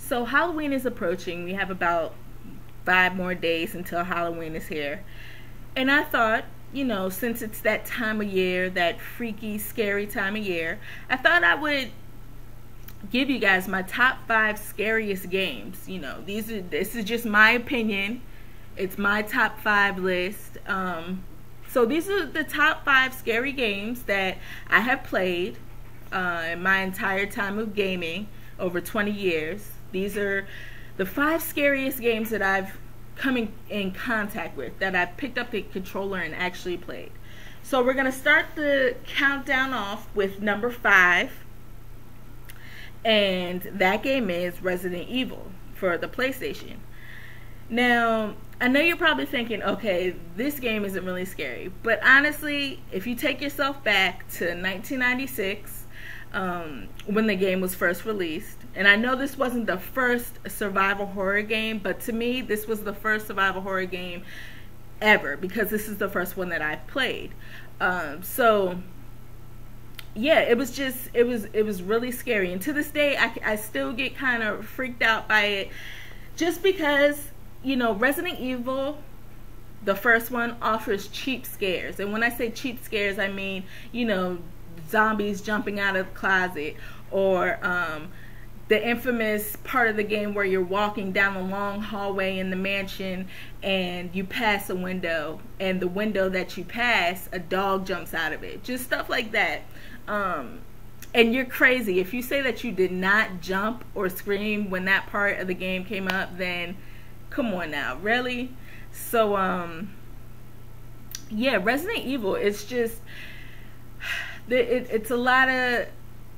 So Halloween is approaching. We have about 5 more days until Halloween is here. And I thought, since it's that time of year, that freaky, scary time of year, I thought I would give you guys my top 5 scariest games. This is just my opinion. It's my top 5 list. So these are the top 5 scary games that I have played in my entire time of gaming, over 20 years. These are the 5 scariest games that I've come in contact with, that I've picked up the controller and actually played. So we're going to start the countdown off with number 5. And that game is Resident Evil for the PlayStation. Now, I know you're probably thinking, okay, this game isn't really scary. But honestly, if you take yourself back to 1996, when the game was first released, and I know this wasn't the first survival horror game, but to me, this was the first survival horror game ever, because this is the first one that I've played. So yeah, it was really scary, and to this day I still get kind of freaked out by it, just because Resident Evil, the first one, offers cheap scares. And when I say cheap scares, I mean zombies jumping out of the closet, or the infamous part of the game where you're walking down a long hallway in the mansion and you pass a window, and the window that you pass, a dog jumps out of it. Just stuff like that. And you're crazy. If you say that you did not jump or scream when that part of the game came up, then come on now, really? So, yeah, Resident Evil, it's just, it's a lot of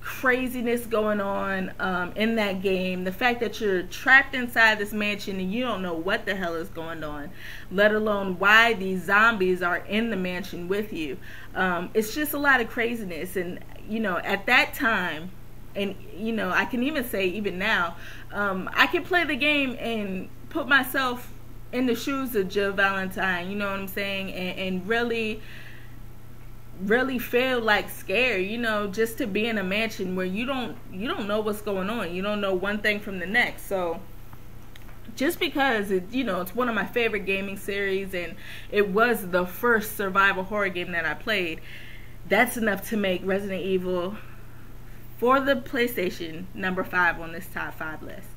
craziness going on in that game. The fact that you're trapped inside this mansion and you don't know what the hell is going on, let alone why these zombies are in the mansion with you. It's just a lot of craziness. And at that time, and I can even say even now, I can play the game and put myself in the shoes of Jill Valentine, you know what I'm saying, and really feel like scared, just to be in a mansion where you don't know what's going on. You don't know one thing from the next. So just because it's one of my favorite gaming series, and it was the first survival horror game that I played, that's enough to make Resident Evil for the PlayStation number 5 on this top 5 list.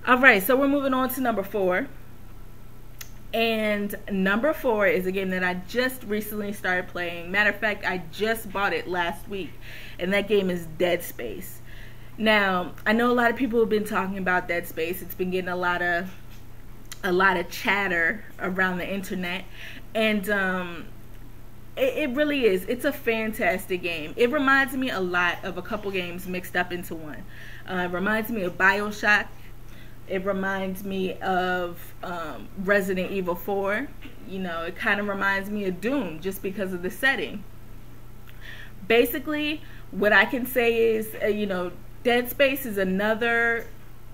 Alright, so we're moving on to number 4. And number 4 is a game that I just recently started playing. Matter of fact, I just bought it last week, and that game is Dead Space. Now, I know a lot of people have been talking about Dead Space. It's been getting a lot of chatter around the internet, and it really is. It's a fantastic game. It reminds me a lot of a couple games mixed up into one. It reminds me of BioShock. It reminds me of Resident Evil 4. It kind of reminds me of Doom, just because of the setting. Basically, what I can say is, Dead Space is another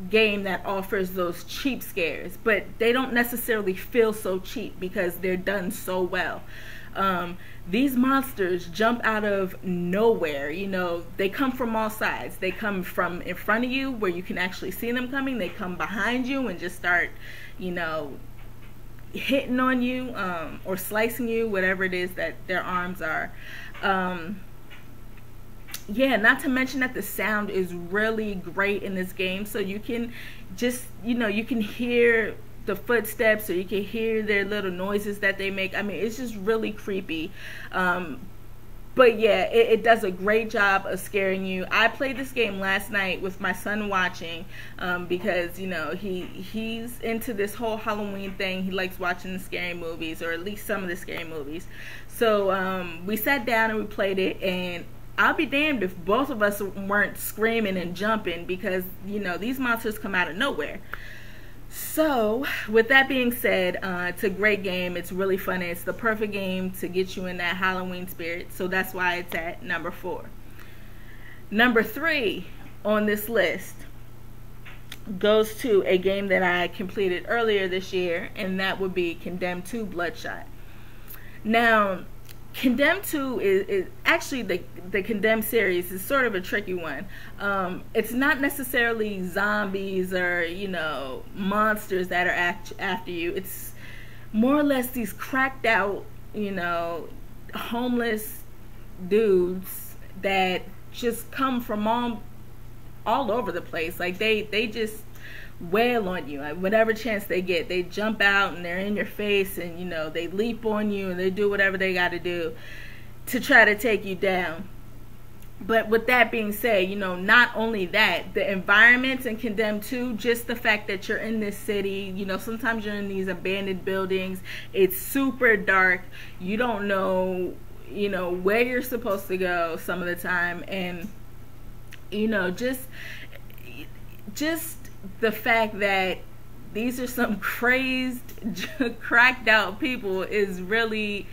game that offers those cheap scares, but they don't necessarily feel so cheap because they're done so well. These monsters jump out of nowhere. They come from all sides. They come from in front of you where you can actually see them coming. They come behind you and just start, hitting on you, or slicing you, whatever it is that their arms are. Yeah, not to mention that the sound is really great in this game. So you can just, you can hear the footsteps, or you can hear their little noises that they make. I mean, it's just really creepy. But yeah, it does a great job of scaring you. I played this game last night with my son watching, because he's into this whole Halloween thing. He likes watching the scary movies, or at least some of the scary movies. So we sat down and we played it, and I'll be damned if both of us weren't screaming and jumping, because these monsters come out of nowhere. So, with that being said, it's a great game. It's really fun. It's the perfect game to get you in that Halloween spirit. So that's why it's at number 4. Number 3 on this list goes to a game that I completed earlier this year, and that would be Condemned 2 Bloodshot. Now, Condemned 2 is actually the Condemned series is sort of a tricky one. It's not necessarily zombies or, you know, monsters that are after you. It's more or less these cracked out, you know, homeless dudes that just come from all over the place. Like they just wail on you. Like whatever chance they get, they jump out and they're in your face, and you know, they leap on you and they do whatever they got to do to try to take you down. But with that being said, you know, not only that, the environments in Condemned 2, just the fact that you're in this city, you know, sometimes you're in these abandoned buildings, it's super dark, you don't know, you know, where you're supposed to go some of the time, and you know, just the fact that these are some crazed, cracked out people is really,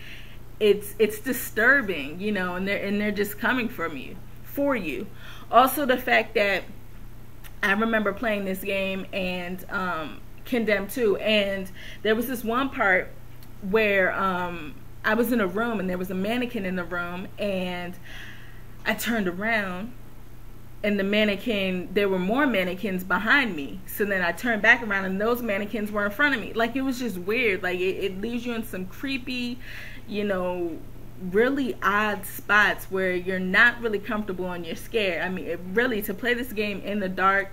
it's disturbing, you know, and they're just coming for you. Also, the fact that I remember playing this game and Condemned 2, and there was this one part where I was in a room and there was a mannequin in the room, and I turned around and the mannequin, there were more mannequins behind me. So then I turned back around and those mannequins were in front of me. Like, it was just weird. Like, it leaves you in some creepy, you know, really odd spots where you're not really comfortable and you're scared. I mean, really, to play this game in the dark,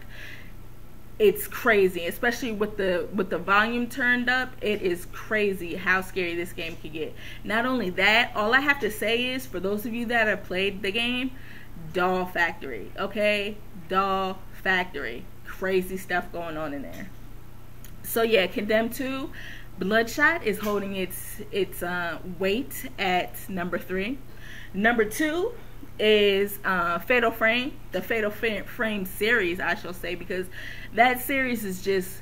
it's crazy, especially with the volume turned up. It is crazy how scary this game can get. Not only that, all I have to say is, for those of you that have played the game, Doll Factory, okay? Doll Factory. Crazy stuff going on in there. So yeah, Condemned 2, Bloodshot is holding its weight at number 3. Number 2 is Fatal Frame, the Fatal Frame series, I shall say, because that series is just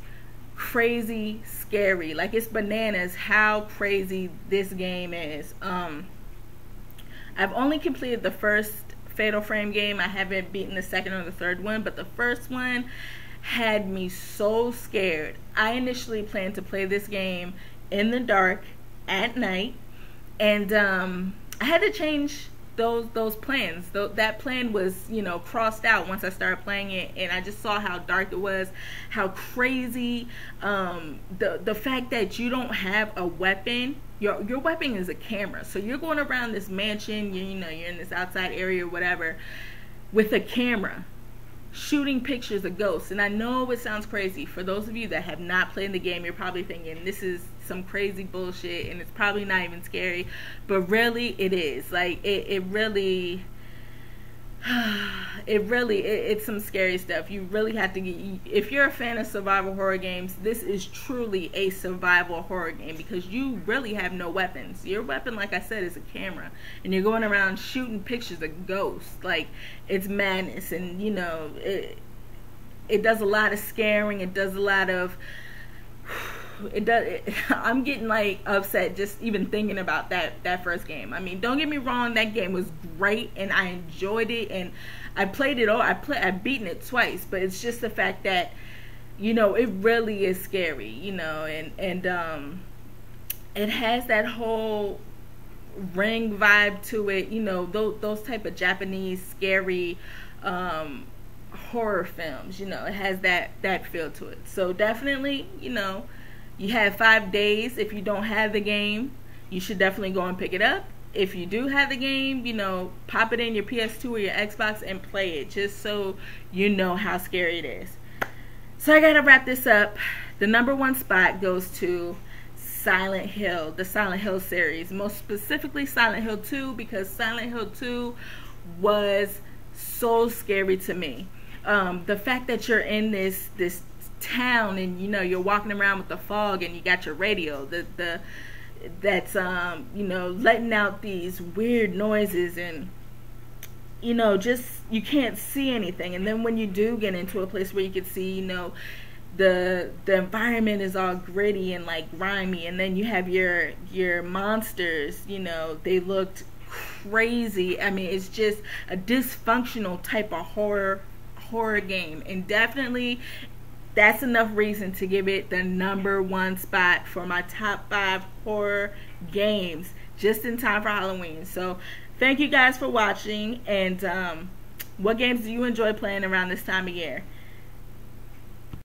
crazy scary. Like, it's bananas how crazy this game is. I've only completed the first Fatal Frame game. I haven't beaten the second or the third one, but the first one had me so scared. I initially planned to play this game in the dark at night, and I had to change those plans. That plan was, you know, crossed out once I started playing it, and I just saw how dark it was, how crazy, the fact that you don't have a weapon. Your weapon is a camera, so you're going around this mansion, you know, you're in this outside area or whatever, with a camera, shooting pictures of ghosts. And I know it sounds crazy. For those of you that have not played the game, you're probably thinking this is some crazy bullshit and it's probably not even scary, but really it is. Like, it really it's some scary stuff. You really have to get, if you're a fan of survival horror games, this is truly a survival horror game, because you really have no weapons. Your weapon, like I said, is a camera, and you're going around shooting pictures of ghosts. Like, it's madness. And you know, it does a lot of scaring. It does a lot of I'm getting like upset just even thinking about that first game. I mean, don't get me wrong, that game was great and I enjoyed it, and I played it all. I've beaten it twice, but it's just the fact that, you know, it really is scary, you know, and it has that whole Ring vibe to it, you know, those type of Japanese scary horror films, you know, it has that feel to it. So definitely, you know, you have 5 days. If you don't have the game, you should definitely go and pick it up. If you do have the game, you know, pop it in your PS2 or your Xbox and play it, just so you know how scary it is. So I gotta wrap this up. The number 1 spot goes to Silent Hill, the Silent Hill series, most specifically Silent Hill 2, because Silent Hill 2 was so scary to me. The fact that you're in this town, and you know, you're walking around with the fog, and you got your radio that's you know, letting out these weird noises, and you know, just you can't see anything. And then when you do get into a place where you can see, you know, the environment is all gritty and like grimy, and then you have your monsters, you know, they looked crazy. I mean, it's just a dysfunctional type of horror game, and definitely that's enough reason to give it the number 1 spot for my top 5 horror games. just in time for Halloween. So thank you guys for watching, and what games do you enjoy playing around this time of year?